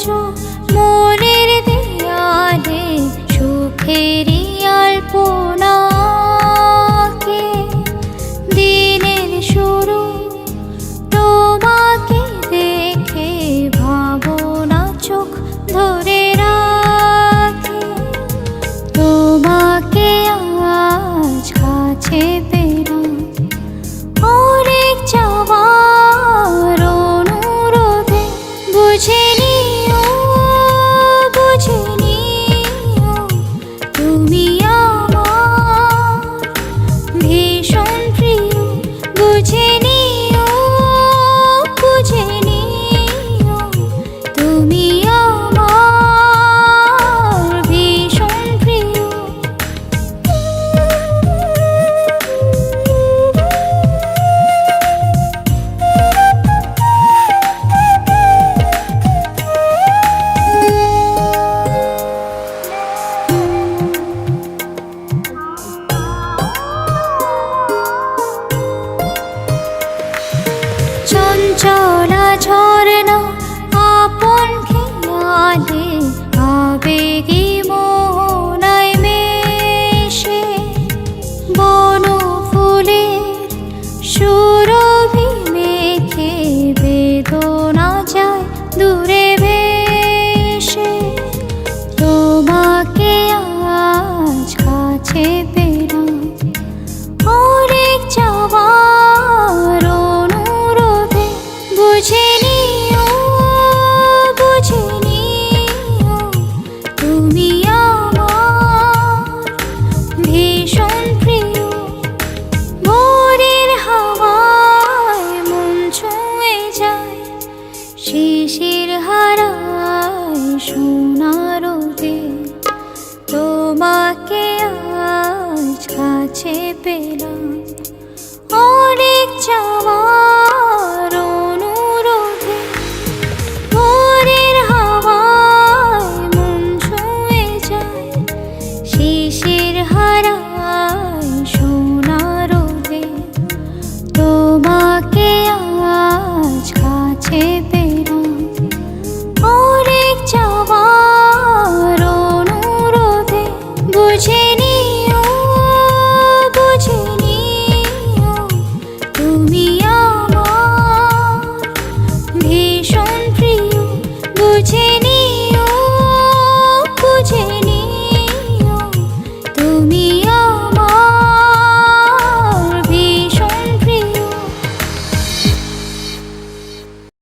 আছো মনের দেয়ালে সুখেরই আলপনা কে দিনের শুরু তোমাকে দেখে ভাবনা চোখ ধরে রাখে তোমাকে আজ কাছে পেলাম অনেক চাওয়ার অনুরোধে বুঝে নিও তুমি আমার ভীষণ প্রিয় বুঝে নিও তুমি আমার ভীষণ প্রিয়। চঞ্চলা ঝরনা আপন খেয়ালে আবেগী মোহনায় মেশে বন ফুলের সুরভি মেখে বেদনা যায় দূরে ভেসে তোমাকে আজ কাছে পেলাম অনেক চাওয়ার অনুরোধে বুঝে নিও তুমি আমার ভীষণ প্রিয়। ভোরের হাওয়ায় মন ছুঁয়ে যায় শিশির হারায় সোনার রোদে তোমাকে আজ কাছে পেলাম অনেক চাওয়ার